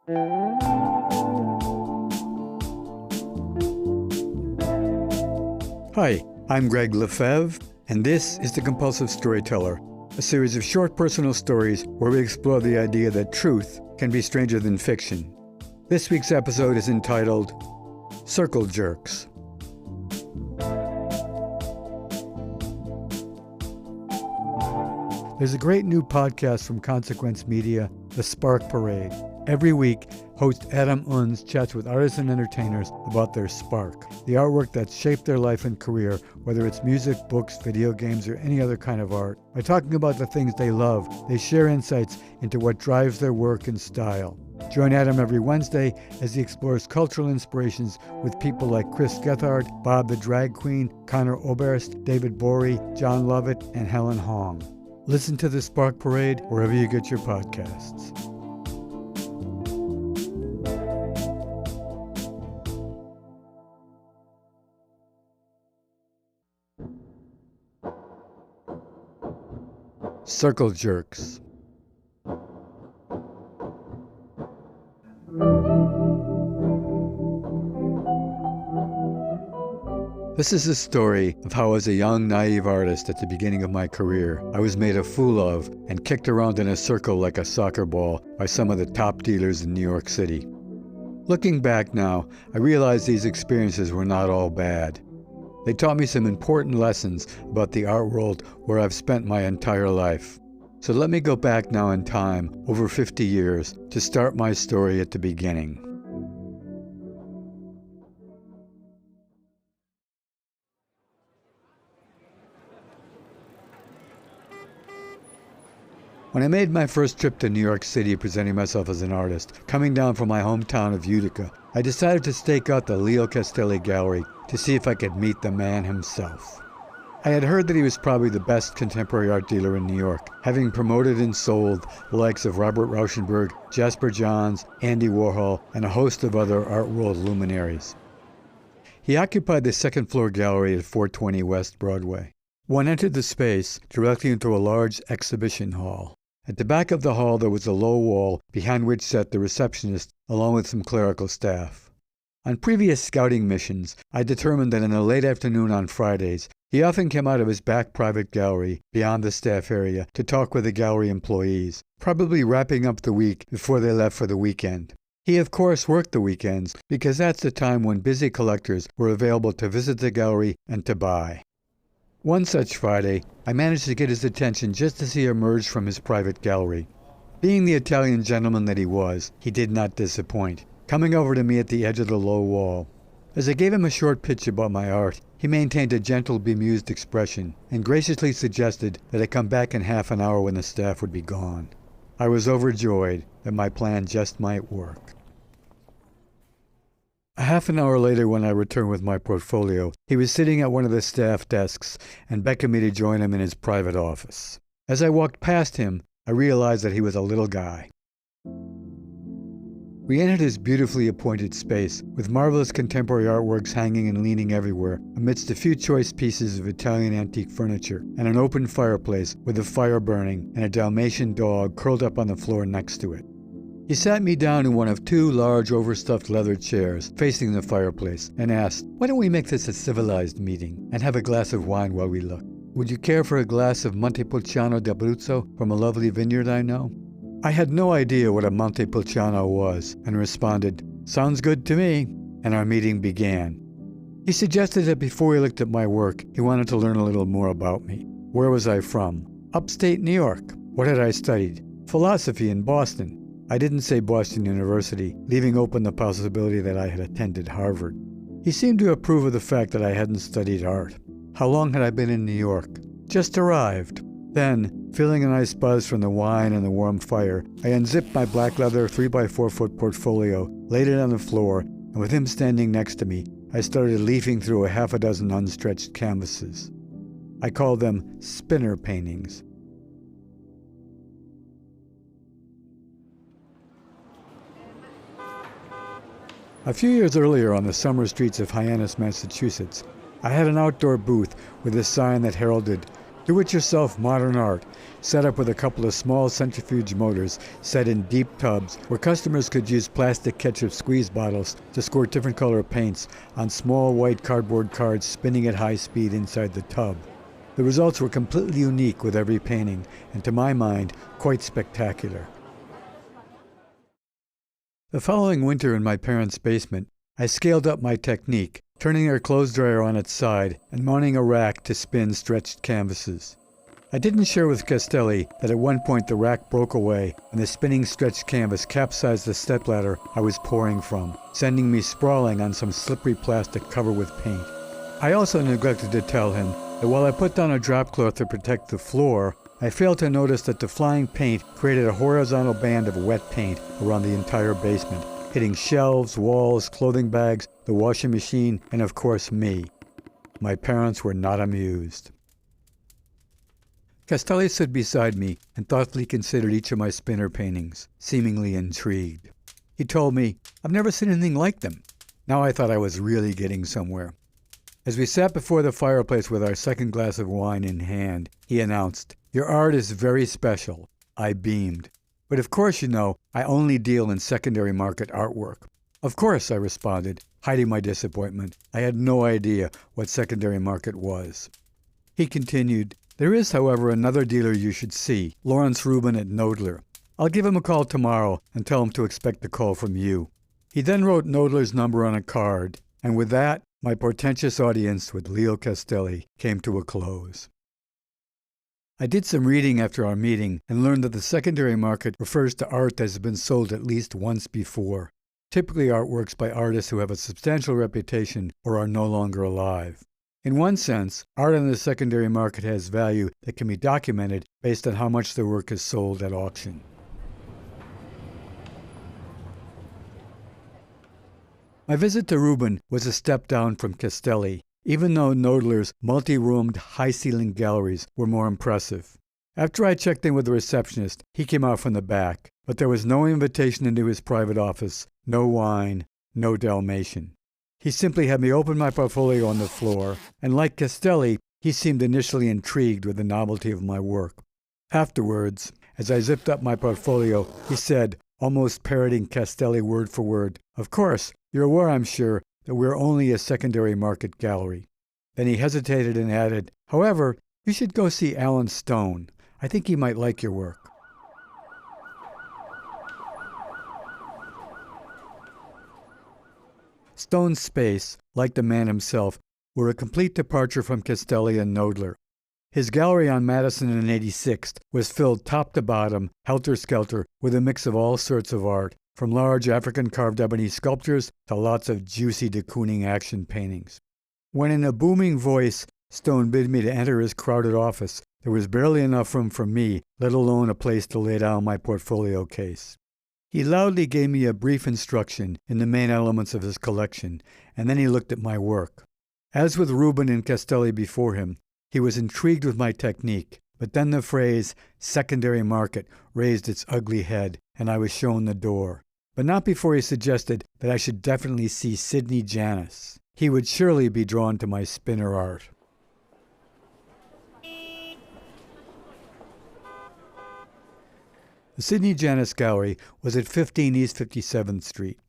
Hi, I'm Gregg LeFevre, and this is the Compulsive Storyteller, a series of short personal stories where we explore the idea that truth can be stranger than fiction. This week's episode is entitled Circle Jerks. There's a great new podcast from Consequence Media, The Spark Parade. Every week, host Adam Unz chats with artists and entertainers about their spark, the artwork that's shaped their life and career, whether it's music, books, video games, or any other kind of art. By talking about the things they love, they share insights into what drives their work and style. Join Adam every Wednesday as he explores cultural inspirations with people like Chris Gethard, Bob the Drag Queen, Connor Oberst, David Bory, John Lovett, and Helen Hong. Listen to The Spark Parade wherever you get your podcasts. Circle Jerks. This is a story of how, as a young, naive artist at the beginning of my career, I was made a fool of and kicked around in a circle like a soccer ball by some of the top dealers in New York City. Looking back now, I realize these experiences were not all bad. They taught me some important lessons about the art world where I've spent my entire life. So let me go back now in time, over 50 years, to start my story at the beginning. When I made my first trip to New York City presenting myself as an artist, coming down from my hometown of Utica, I decided to stake out the Leo Castelli Gallery to see if I could meet the man himself. I had heard that he was probably the best contemporary art dealer in New York, having promoted and sold the likes of Robert Rauschenberg, Jasper Johns, Andy Warhol, and a host of other art world luminaries. He occupied the second-floor gallery at 420 West Broadway. One entered the space directly into a large exhibition hall. At the back of the hall there was a low wall behind which sat the receptionist along with some clerical staff. On previous scouting missions, I determined that in the late afternoon on Fridays, he often came out of his back private gallery beyond the staff area to talk with the gallery employees, probably wrapping up the week before they left for the weekend. He of course worked the weekends because that's the time when busy collectors were available to visit the gallery and to buy. One such Friday, I managed to get his attention just as he emerged from his private gallery. Being the Italian gentleman that he was, he did not disappoint, coming over to me at the edge of the low wall. As I gave him a short pitch about my art, he maintained a gentle, bemused expression and graciously suggested that I come back in half an hour when the staff would be gone. I was overjoyed that my plan just might work. A half an hour later, when I returned with my portfolio, he was sitting at one of the staff desks and beckoned me to join him in his private office. As I walked past him, I realized that he was a little guy. We entered his beautifully appointed space, with marvelous contemporary artworks hanging and leaning everywhere, amidst a few choice pieces of Italian antique furniture, and an open fireplace with a fire burning and a Dalmatian dog curled up on the floor next to it. He sat me down in one of two large overstuffed leather chairs facing the fireplace and asked, "Why don't we make this a civilized meeting and have a glass of wine while we look? Would you care for a glass of Montepulciano d'Abruzzo from a lovely vineyard I know?" I had no idea what a Montepulciano was and responded, "Sounds good to me," and our meeting began. He suggested that before he looked at my work, he wanted to learn a little more about me. Where was I from? Upstate New York. What had I studied? Philosophy in Boston. I didn't say Boston University, leaving open the possibility that I had attended Harvard. He seemed to approve of the fact that I hadn't studied art. How long had I been in New York? Just arrived. Then, feeling a nice buzz from the wine and the warm fire, I unzipped my black leather 3x4-foot portfolio, laid it on the floor, and with him standing next to me, I started leafing through a half a dozen unstretched canvases. I called them spinner paintings. A few years earlier on the summer streets of Hyannis, Massachusetts, I had an outdoor booth with a sign that heralded Do-it-yourself modern art, set up with a couple of small centrifuge motors set in deep tubs where customers could use plastic ketchup squeeze bottles to squirt different color paints on small white cardboard cards spinning at high speed inside the tub. The results were completely unique with every painting, and to my mind, quite spectacular. The following winter in my parents' basement, I scaled up my technique, turning our clothes dryer on its side and mounting a rack to spin stretched canvases. I didn't share with Castelli that at one point the rack broke away and the spinning stretched canvas capsized the stepladder I was pouring from, sending me sprawling on some slippery plastic covered with paint. I also neglected to tell him that while I put down a drop cloth to protect the floor, I failed to notice that the flying paint created a horizontal band of wet paint around the entire basement, hitting shelves, walls, clothing bags, the washing machine, and of course me. My parents were not amused. Castelli stood beside me and thoughtfully considered each of my spinner paintings, seemingly intrigued. He told me, "I've never seen anything like them." Now I thought I was really getting somewhere. As we sat before the fireplace with our second glass of wine in hand, he announced, "Your art is very special." I beamed. "But of course, you know, I only deal in secondary market artwork." "Of course," I responded, hiding my disappointment. I had no idea what secondary market was. He continued, "There is, however, another dealer you should see, Lawrence Rubin at Knoedler. I'll give him a call tomorrow and tell him to expect a call from you." He then wrote Knoedler's number on a card, and with that, my portentous audience with Leo Castelli came to a close. I did some reading after our meeting and learned that the secondary market refers to art that has been sold at least once before, typically artworks by artists who have a substantial reputation or are no longer alive. In one sense, art in the secondary market has value that can be documented based on how much the work is sold at auction. My visit to Rubin was a step down from Castelli, even though Knoedler's multi-roomed, high-ceilinged galleries were more impressive. After I checked in with the receptionist, he came out from the back, but there was no invitation into his private office, no wine, no Dalmatian. He simply had me open my portfolio on the floor, and like Castelli, he seemed initially intrigued with the novelty of my work. Afterwards, as I zipped up my portfolio, he said, almost parroting Castelli word for word, "Of course, you're aware, I'm sure, that we're only a secondary market gallery." Then he hesitated and added, "However, you should go see Alan Stone. I think he might like your work." Stone's space, like the man himself, were a complete departure from Castelli and Knoedler. His gallery on Madison and 86th was filled top to bottom, helter-skelter, with a mix of all sorts of art, from large African-carved ebony sculptures to lots of juicy de Kooning action paintings. When in a booming voice Stone bid me to enter his crowded office, there was barely enough room for me, let alone a place to lay down my portfolio case. He loudly gave me a brief instruction in the main elements of his collection, and then he looked at my work. As with Rubin and Castelli before him, he was intrigued with my technique, but then the phrase secondary market raised its ugly head, and I was shown the door. But not before he suggested that I should definitely see Sidney Janis. He would surely be drawn to my spinner art. The Sidney Janis Gallery was at 15 East 57th Street.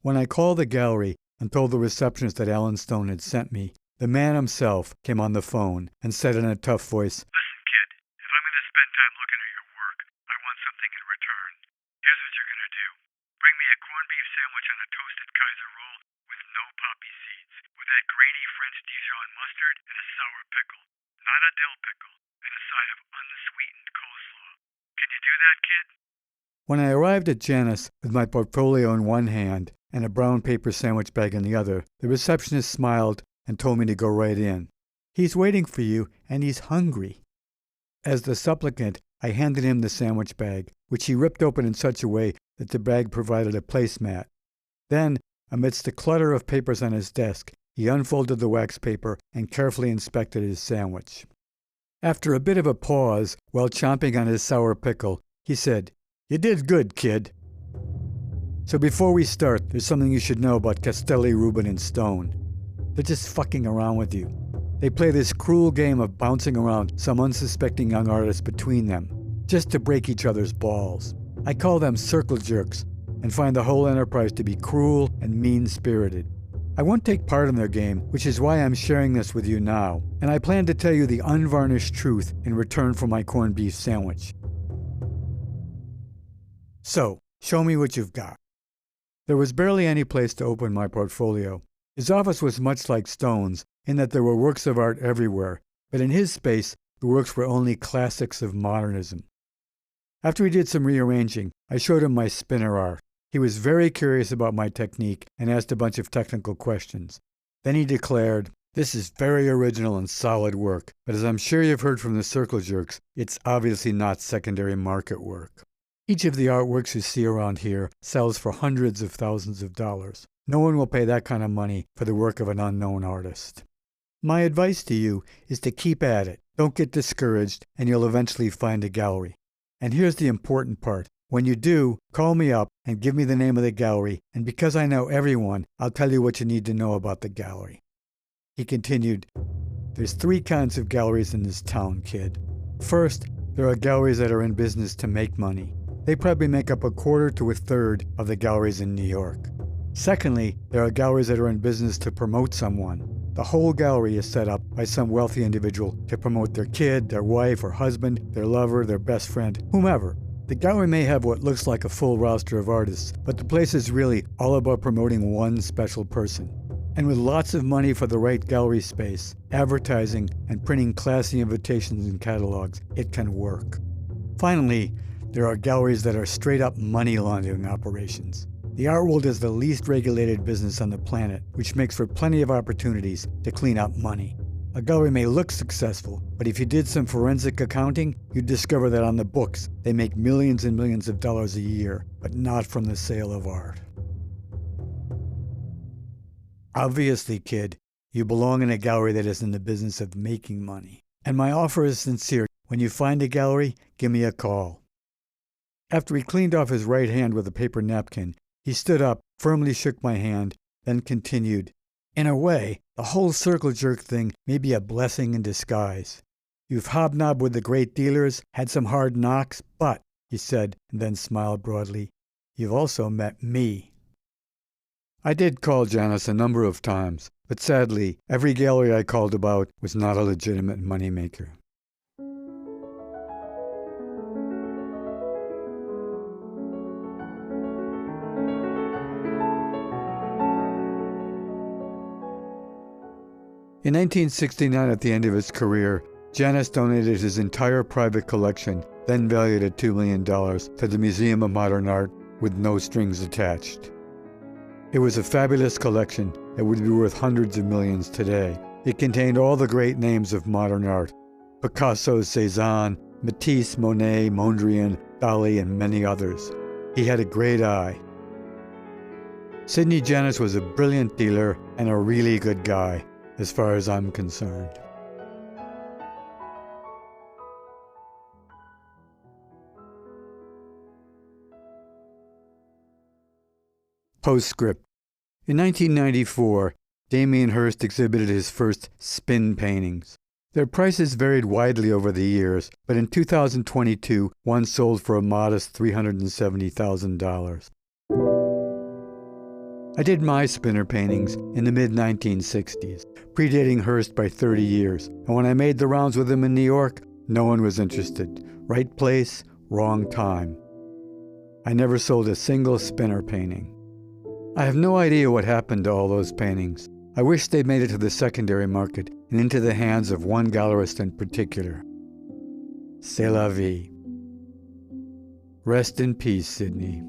When I called the gallery and told the receptionist that Alan Stone had sent me, the man himself came on the phone and said in a tough voice, "Listen, kid, if I'm going to spend time looking at your work, I want something in return. Here's what you're going to do. Bring me a corned beef sandwich on a toasted Kaiser roll with no poppy seeds, with that grainy French Dijon mustard and a sour pickle, not a dill pickle, and a side of unsweetened coleslaw. Can you do that, kid?" When I arrived at Janis with my portfolio in one hand and a brown paper sandwich bag in the other, the receptionist smiled and told me to go right in. "He's waiting for you, and he's hungry." As the supplicant, I handed him the sandwich bag, which he ripped open in such a way that the bag provided a placemat. Then, amidst the clutter of papers on his desk, he unfolded the wax paper and carefully inspected his sandwich. After a bit of a pause, while chomping on his sour pickle, he said, "You did good, kid. So before we start, there's something you should know about Castelli, Rubin, and Stone. They're just fucking around with you. They play this cruel game of bouncing around some unsuspecting young artist between them, just to break each other's balls. I call them circle jerks, and find the whole enterprise to be cruel and mean-spirited. I won't take part in their game, which is why I'm sharing this with you now, and I plan to tell you the unvarnished truth in return for my corned beef sandwich. So, show me what you've got. There was barely any place to open my portfolio. His office was much like Stone's, in that there were works of art everywhere, but in his space, the works were only classics of modernism. After he did some rearranging, I showed him my spinner art. He was very curious about my technique and asked a bunch of technical questions. Then he declared, "This is very original and solid work, but as I'm sure you've heard from the circle jerks, it's obviously not secondary market work. Each of the artworks you see around here sells for hundreds of thousands of dollars. No one will pay that kind of money for the work of an unknown artist. My advice to you is to keep at it. Don't get discouraged, and you'll eventually find a gallery. And here's the important part. When you do, call me up and give me the name of the gallery, and because I know everyone, I'll tell you what you need to know about the gallery." He continued, "There's 3 kinds of galleries in this town, kid. First, there are galleries that are in business to make money. They probably make up 1/4 to 1/3 of the galleries in New York. Secondly, there are galleries that are in business to promote someone. The whole gallery is set up by some wealthy individual to promote their kid, their wife or husband, their lover, their best friend, whomever. The gallery may have what looks like a full roster of artists, but the place is really all about promoting one special person. And with lots of money for the right gallery space, advertising, and printing classy invitations and catalogs, it can work. Finally, there are galleries that are straight-up money laundering operations. The art world is the least regulated business on the planet, which makes for plenty of opportunities to clean up money. A gallery may look successful, but if you did some forensic accounting, you'd discover that on the books, they make millions and millions of dollars a year, but not from the sale of art. Obviously, kid, you belong in a gallery that is in the business of making money. And my offer is sincere. When you find a gallery, give me a call." After he cleaned off his right hand with a paper napkin, he stood up, firmly shook my hand, then continued, "In a way, the whole circle jerk thing may be a blessing in disguise. You've hobnobbed with the great dealers, had some hard knocks, but," he said, and then smiled broadly, "you've also met me." I did call Janice a number of times, but sadly, every gallery I called about was not a legitimate moneymaker. In 1969, at the end of his career, Janice donated his entire private collection, then valued at $2 million, to the Museum of Modern Art with no strings attached. It was a fabulous collection that would be worth hundreds of millions today. It contained all the great names of modern art: Picasso, Cézanne, Matisse, Monet, Mondrian, Dali, and many others. He had a great eye. Sidney Janis was a brilliant dealer and a really good guy, as far as I'm concerned. Postscript. In 1994, Damien Hirst exhibited his first spin paintings. Their prices varied widely over the years, but in 2022, one sold for a modest $370,000. I did my spinner paintings in the mid-1960s, predating Hirst by 30 years, and when I made the rounds with him in New York, no one was interested. Right place, wrong time. I never sold a single spinner painting. I have no idea what happened to all those paintings. I wish they'd made it to the secondary market and into the hands of one gallerist in particular. C'est la vie. Rest in peace, Sidney.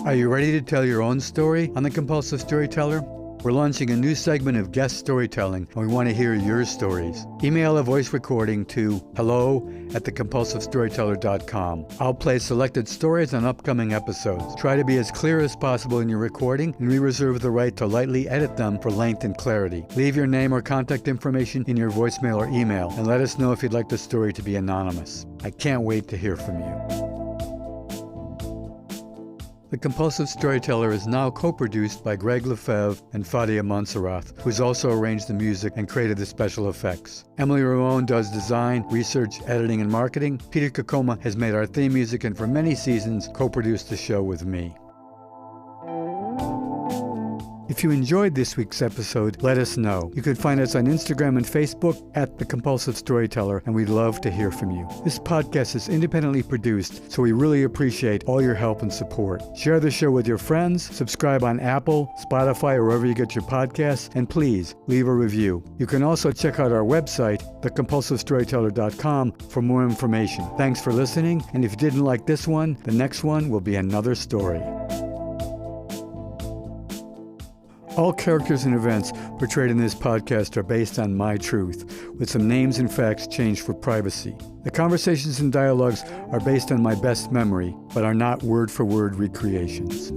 Are you ready to tell your own story on the Compulsive Storyteller? We're launching a new segment of guest storytelling, and we want to hear your stories. Email a voice recording to hello@thecomPulsiveStoryteller.com. I'll play selected stories on upcoming episodes. Try to be as clear as possible in your recording, and we reserve the right to lightly edit them for length and clarity. Leave your name or contact information in your voicemail or email, and let us know if you'd like the story to be anonymous. I can't wait to hear from you. The Compulsive Storyteller is now co-produced by Gregg LeFevre and Fadia Montserrat, who's also arranged the music and created the special effects. Emily Ramon does design, research, editing, and marketing. Peter Kokoma has made our theme music and for many seasons co-produced the show with me. If you enjoyed this week's episode, let us know. You can find us on Instagram and Facebook at The Compulsive Storyteller, and we'd love to hear from you. This podcast is independently produced, so we really appreciate all your help and support. Share the show with your friends, subscribe on Apple, Spotify, or wherever you get your podcasts, and please leave a review. You can also check out our website, thecompulsivestoryteller.com, for more information. Thanks for listening, and if you didn't like this one, the next one will be another story. All characters and events portrayed in this podcast are based on my truth, with some names and facts changed for privacy. The conversations and dialogues are based on my best memory, but are not word-for-word recreations.